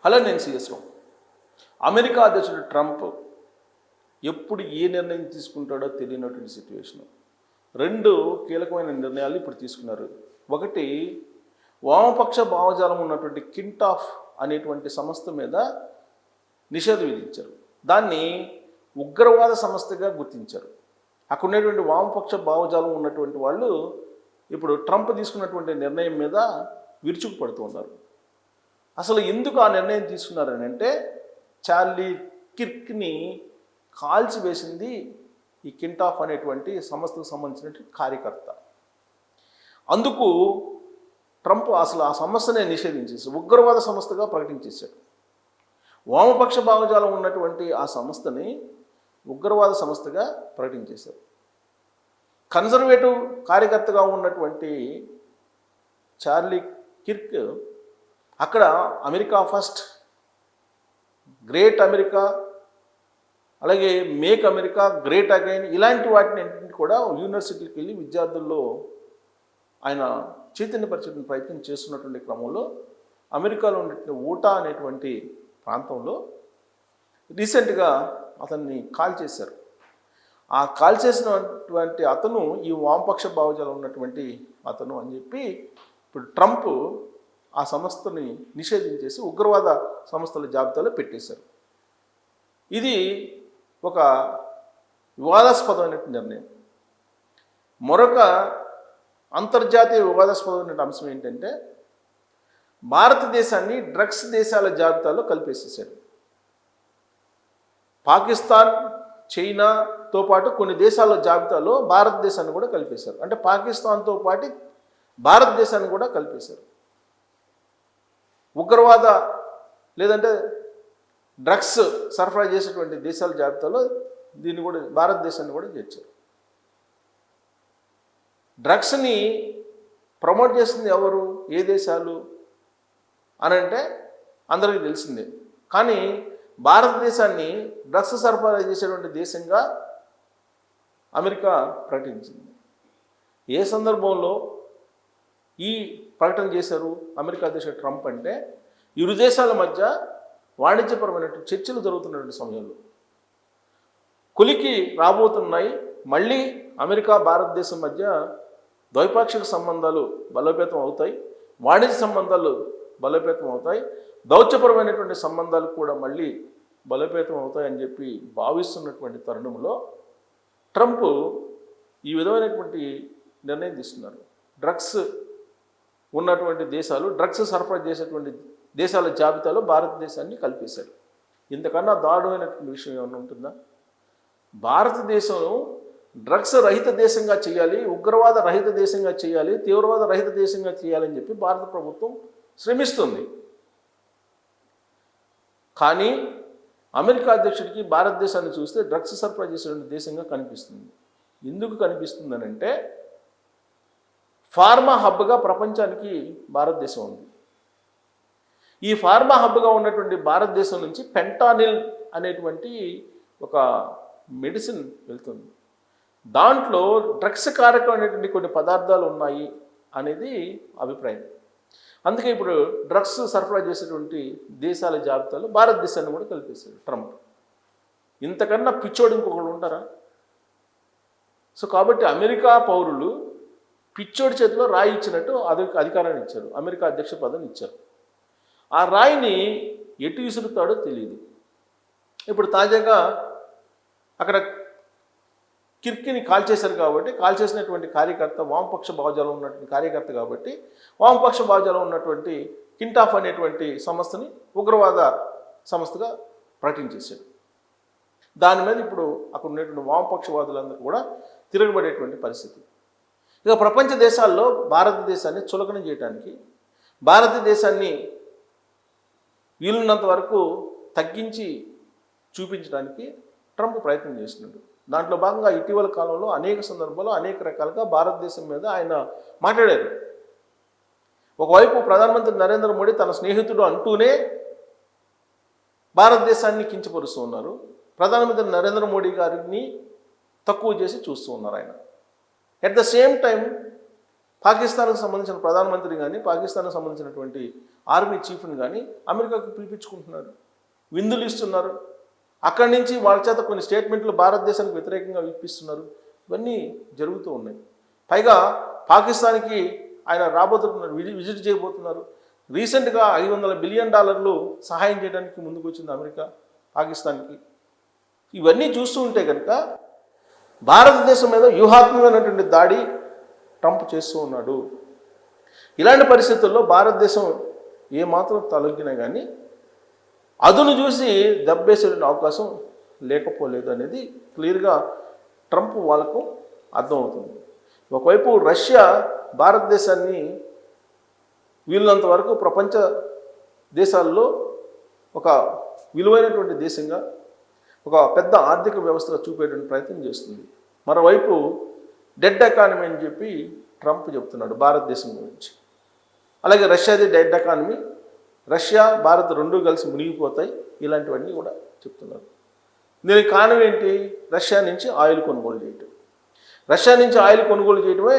Hello, నేను CSO. America అధ్యక్షుడు Trump ఎప్పుడు ఏ నిర్ణయం తీసుకుంటాడో తెలియనటువంటి సిచ్యువేషన్. రెండు కీలకమైన నిర్ణయాలు ఇప్పుడు తీసుకున్నారు. ఒకటి, వామపక్ష భావజాలం ఉన్నటువంటి కింటాఫ్ అనేటువంటి సంస్థ మీద నిషేధం విధించారు. దాన్ని ఉగ్రవాద సంస్థగా గుర్తించారు. అక్కడ ఉన్నటువంటి వామపక్ష భావజాలం ఉన్నటువంటి వాళ్ళు ఇప్పుడు ట్రంప్ తీసుకున్నటువంటి నిర్ణయం మీద విరుచుకుపడుతూ ఉన్నారు. అసలు ఎందుకు ఆ నిర్ణయం తీసుకున్నారని అంటే, చార్లీ కిర్క్ని కాల్చివేసింది ఈ కింటాఫ్ అనేటువంటి సంస్థకు సంబంధించినటువంటి కార్యకర్త. అందుకు ట్రంప్ అసలు ఆ సంస్థనే నిషేధించేసి ఉగ్రవాద సంస్థగా ప్రకటించేశాడు. వామపక్ష భావజాలం ఉన్నటువంటి ఆ సంస్థని ఉగ్రవాద సంస్థగా ప్రకటించేశారు. కన్జర్వేటివ్ కార్యకర్తగా ఉన్నటువంటి చార్లీ కిర్క్ అక్కడ అమెరికా ఫస్ట్, గ్రేట్ అమెరికా, అలాగే మేక్ అమెరికా గ్రేట్ అగైన్ ఇలాంటి వాటిని కూడా యూనివర్సిటీకి వెళ్ళి విద్యార్థుల్లో ఆయన చైతన్యపరిచే ప్రయత్నం చేస్తున్నటువంటి క్రమంలో అమెరికాలో ఉన్నటువంటి ఊటా అనేటువంటి ప్రాంతంలో రీసెంట్గా అతన్ని కాల్ చేశారు. ఆ కాల్ చేసినటువంటి అతను ఈ వామపక్ష భావజాలం ఉన్నటువంటి అతను అని చెప్పి ఇప్పుడు ట్రంప్ ఆ సంస్థని నిషేధించేసి ఉగ్రవాద సంస్థల జాబితాలో పెట్టేశారు. ఇది ఒక వివాదాస్పదమైన నిర్ణయం. మరొక అంతర్జాతీయ వివాదాస్పదమైన అంశం ఏంటంటే, భారతదేశాన్ని డ్రగ్స్ దేశాల జాబితాలో కలిపేసేసాడు. పాకిస్తాన్, చైనాతో పాటు కొన్ని దేశాల జాబితాలో భారతదేశాన్ని కూడా కలిపేశారు. అంటే పాకిస్తాన్తో పాటు భారతదేశాన్ని కూడా కలిపేశారు. ఉగ్రవాద లేదంటే డ్రగ్స్ సరఫరా చేసేటువంటి దేశాల జాబితాలో దీన్ని కూడా, భారతదేశాన్ని కూడా చేర్చారు. డ్రగ్స్ని ప్రమోట్ చేస్తుంది ఎవరు, ఏ దేశాలు అని అంటే అందరికీ తెలిసిందే. కానీ భారతదేశాన్ని డ్రగ్స్ సరఫరా చేసేటువంటి దేశంగా అమెరికా ప్రకటించింది. ఏ సందర్భంలో ఈ ప్రకటన చేశారు అమెరికా అధ్యక్షుడు ట్రంప్ అంటే, ఇరు దేశాల మధ్య వాణిజ్యపరమైనటువంటి చర్చలు జరుగుతున్నటువంటి సమయంలో కొలికి రాబోతున్నాయి. మళ్ళీ అమెరికా భారతదేశం మధ్య ద్వైపాక్షిక సంబంధాలు బలోపేతం అవుతాయి, వాణిజ్య సంబంధాలు బలోపేతం అవుతాయి, దౌత్యపరమైనటువంటి సంబంధాలు కూడా మళ్ళీ బలోపేతం అవుతాయని చెప్పి భావిస్తున్నటువంటి తరుణంలో ట్రంప్ ఈ విధమైనటువంటి నిర్ణయం తీసుకున్నారు. డ్రగ్స్ ఉన్నటువంటి దేశాలు, డ్రగ్స్ సరఫరా చేసేటువంటి దేశాల జాబితాలో భారతదేశాన్ని కలిపేశాడు. ఇంతకన్నా దారుణమైనటువంటి విషయం ఏమైనా ఉంటుందా? భారతదేశం డ్రగ్స్ రహిత దేశంగా చేయాలి, ఉగ్రవాద రహిత దేశంగా చేయాలి, తీవ్రవాద రహిత దేశంగా చేయాలని చెప్పి భారత ప్రభుత్వం శ్రమిస్తుంది. కానీ అమెరికా అధ్యక్షుడికి భారతదేశాన్ని చూస్తే డ్రగ్స్ సరఫరా చేసేటువంటి దేశంగా కనిపిస్తుంది. ఎందుకు కనిపిస్తుంది అని అంటే, ఫార్మా హబ్గా ప్రపంచానికి భారతదేశం ఉంది. ఈ ఫార్మా హబ్గా ఉన్నటువంటి భారతదేశం నుంచి పెంటానిల్ అనేటువంటి ఒక మెడిసిన్ వెళ్తుంది. దాంట్లో డ్రగ్స్ కారకమైనటువంటి కొన్ని పదార్థాలు ఉన్నాయి అనేది అభిప్రాయం. అందుకే ఇప్పుడు డ్రగ్స్ సరఫరా చేసేటువంటి దేశాల జాబితాలో భారతదేశాన్ని కూడా కలిపేశారు ట్రంప్. ఇంతకన్నా పిచ్చోడు ఇంకొకరు ఉంటారా? సో కాబట్టి అమెరికా పౌరులు పిచ్చోడి చేతిలో రాయి ఇచ్చినట్టు అధికారాన్ని ఇచ్చారు, అమెరికా అధ్యక్ష పదవిని ఇచ్చారు. ఆ రాయిని ఎటు విసురుతాడో తెలియదు. ఇప్పుడు తాజాగా అక్కడ కిర్క్ని కాల్ చేశారు కాబట్టి, కాల్ చేసినటువంటి కార్యకర్త వామపక్ష భావజాలం ఉన్నటువంటి కార్యకర్త కాబట్టి, వామపక్ష భావజాలం ఉన్నటువంటి కింటాఫ్ అనేటువంటి సంస్థని ఉగ్రవాద సంస్థగా ప్రకటించేశాడు. దాని మీద ఇప్పుడు అక్కడ ఉన్నటువంటి వామపక్షవాదులందరూ కూడా తిరగబడేటువంటి పరిస్థితి. ఇక ప్రపంచ దేశాల్లో భారతదేశాన్ని చులకన చేయడానికి, భారతదేశాన్ని వీలున్నంత వరకు తగ్గించి చూపించడానికి ట్రంప్ ప్రయత్నం చేస్తున్నాడు. దాంట్లో భాగంగా ఇటీవల కాలంలో అనేక సందర్భాల్లో అనేక రకాలుగా భారతదేశం మీద ఆయన మాట్లాడారు. ఒకవైపు ప్రధానమంత్రి నరేంద్ర మోడీ తన స్నేహితుడు అంటూనే భారతదేశాన్ని కించపరుస్తూ ఉన్నారు. ప్రధానమంత్రి నరేంద్ర మోడీ గారిని తక్కువ చేసి చూస్తూ ఉన్నారు ఆయన. ఎట్ ద సేమ్ టైం పాకిస్తాన్కు సంబంధించిన ప్రధానమంత్రి కానీ పాకిస్తాన్కు సంబంధించినటువంటి ఆర్మీ చీఫ్ని కానీ అమెరికాకు పిలిపించుకుంటున్నారు, విందులు ఇస్తున్నారు. అక్కడి నుంచి వాళ్ళ చేత కొన్ని స్టేట్మెంట్లు భారతదేశానికి వ్యతిరేకంగా ఇప్పిస్తున్నారు. ఇవన్నీ జరుగుతూ ఉన్నాయి. పైగా పాకిస్తాన్కి ఆయన రాబోతున్నారు, విజిట్ చేయబోతున్నారు. రీసెంట్గా $500 బిలియన్ సహాయం చేయడానికి ముందుకు వచ్చింది అమెరికా పాకిస్తాన్కి. ఇవన్నీ చూస్తూ ఉంటే కనుక భారతదేశం మీద వ్యూహాత్మకమైనటువంటి దాడి ట్రంప్ చేస్తూ ఉన్నాడు. ఇలాంటి పరిస్థితుల్లో భారతదేశం ఏమాత్రం తలొగ్గినా కానీ అదును చూసి దెబ్బేసే అవకాశం లేకపోలేదు అనేది క్లియర్గా ట్రంప్ వాళ్ళకు అర్థమవుతుంది. ఒకవైపు రష్యా భారతదేశాన్ని వీళ్ళంత వరకు ప్రపంచ దేశాల్లో ఒక విలువైనటువంటి దేశంగా, ఒక పెద్ద ఆర్థిక వ్యవస్థగా చూపేటువంటి ప్రయత్నం చేస్తుంది. మరోవైపు డెడ్ ఎకానమీ అని చెప్పి ట్రంప్ చెప్తున్నాడు భారతదేశం గురించి. అలాగే రష్యాది డెడ్ ఎకానమీ, రష్యా భారత్ రెండూ కలిసి మునిగిపోతాయి, ఇలాంటివన్నీ కూడా చెప్తున్నారు. దీనికి కారణం ఏంటి? రష్యా నుంచి ఆయిల్ కొనుగోలు చేయటం. రష్యా నుంచి ఆయిల్ కొనుగోలు చేయడమే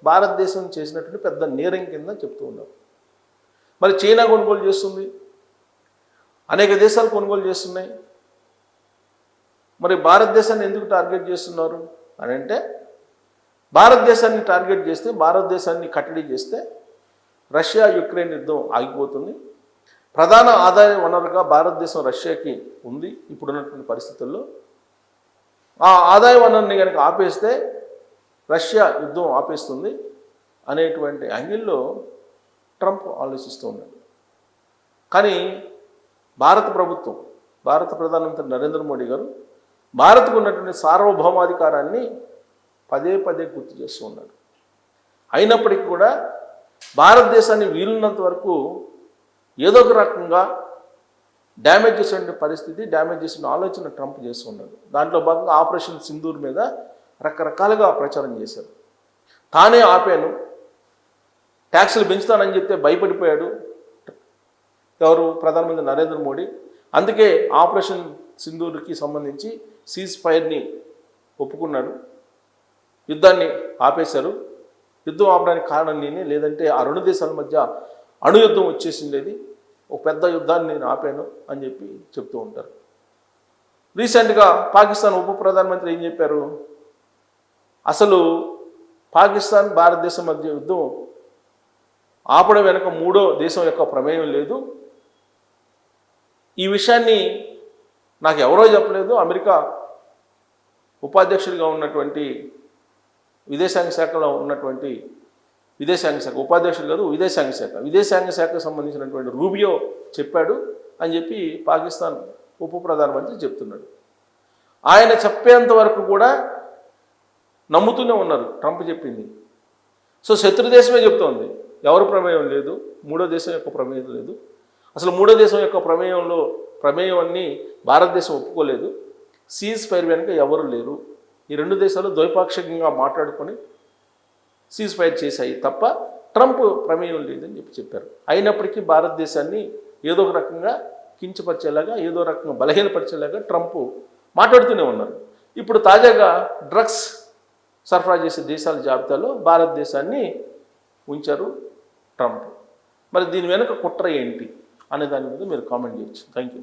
భారతదేశం చేసినటువంటి పెద్ద నేరం కింద చెప్తూ ఉన్నారు. మరి చైనా కొనుగోలు చేస్తుంది, అనేక దేశాలు కొనుగోలు చేస్తున్నాయి. మరి భారతదేశాన్ని ఎందుకు టార్గెట్ చేస్తున్నారు అని అంటే, భారతదేశాన్ని టార్గెట్ చేస్తే, భారతదేశాన్ని కట్టడి చేస్తే రష్యా యుక్రెయిన్ యుద్ధం ఆగిపోతుంది. ప్రధాన ఆదాయ వనరుగా భారతదేశం రష్యాకి ఉంది ఇప్పుడున్నటువంటి పరిస్థితుల్లో. ఆ ఆదాయ వనరుని కనుక ఆపేస్తే రష్యా యుద్ధం ఆపేస్తుంది అనేటువంటి యాంగిల్లో ట్రంప్ ఆలోచిస్తూ ఉన్నాడు. కానీ భారత ప్రభుత్వం, భారత ప్రధానమంత్రి నరేంద్ర మోడీ గారు భారత్కు ఉన్నటువంటి సార్వభౌమాధికారాన్ని పదే పదే గుర్తు చేస్తూ ఉన్నాడు. అయినప్పటికీ కూడా భారతదేశాన్ని వీలున్నంత వరకు ఏదో ఒక రకంగా డ్యామేజ్ చేసే పరిస్థితి, డ్యామేజ్ చేసిన ఆలోచన ట్రంప్ చేస్తూ ఉన్నాడు. దాంట్లో భాగంగా ఆపరేషన్ సింధూర్ మీద రకరకాలుగా ప్రచారం చేశారు. తానే ఆపాను, ట్యాక్సులు పెంచుతానని చెప్తే భయపడిపోయాడు ఎవరు? ప్రధానమంత్రి నరేంద్ర మోడీ. అందుకే ఆపరేషన్ సింధూర్కి సంబంధించి సీజ్ ఫైర్ని ఒప్పుకున్నాడు, యుద్ధాన్ని ఆపేశారు. యుద్ధం ఆపడానికి కారణం నేనే, లేదంటే ఆ రెండు దేశాల మధ్య అణుయుద్ధం వచ్చేసిండేది, ఒక పెద్ద యుద్ధాన్ని నేను ఆపాను అని చెప్పి చెప్తూ ఉంటారు. రీసెంట్గా పాకిస్తాన్ ఉప ప్రధానమంత్రి ఏం చెప్పారు? అసలు పాకిస్తాన్ భారతదేశం మధ్య యుద్ధం ఆపడం వెనుక మూడో దేశం యొక్క ప్రమేయం లేదు, ఈ విషయాన్ని నాకు ఎవరో చెప్పలేదు. అమెరికా ఉపాధ్యక్షుడిగా ఉన్నటువంటి విదేశాంగ శాఖలో ఉన్నటువంటి విదేశాంగ శాఖ ఉపాధ్యక్షుడు కాదు, విదేశాంగ శాఖకు సంబంధించినటువంటి రూబియో చెప్పాడు అని చెప్పి పాకిస్తాన్ ఉప ప్రధానమంత్రి చెప్తున్నాడు. ఆయన చెప్పేంత వరకు కూడా నమ్ముతూనే ఉన్నారు ట్రంప్ చెప్పింది. సో శత్రుదేశమే చెప్తోంది ఎవరు ప్రమేయం లేదు, మూడో దేశం యొక్క ప్రమేయం లేదు. అసలు మూడో దేశం యొక్క ప్రమేయాన్ని భారతదేశం ఒప్పుకోలేదు. సీజ్ ఫైర్ వెనుక ఎవరు లేరు. ఈ రెండు దేశాలు ద్వైపాక్షికంగా మాట్లాడుకొని సీజ్ ఫైర్ చేశాయి తప్ప ట్రంప్ ప్రమేయం లేదని చెప్పారు. అయినప్పటికీ భారతదేశాన్ని ఏదో ఒక రకంగా కించపరిచేలాగా, ఏదో రకంగా బలహీనపరిచేలాగా ట్రంప్ మాట్లాడుతూనే ఉన్నారు. ఇప్పుడు తాజాగా డ్రగ్స్ సరఫరా చేసే దేశాల జాబితాలో భారతదేశాన్ని ఉంచారు ట్రంప్. మరి దీని వెనుక కుట్ర ఏంటి అనే దాని మీద మీరు కామెంట్ చేయొచ్చు. Thank you.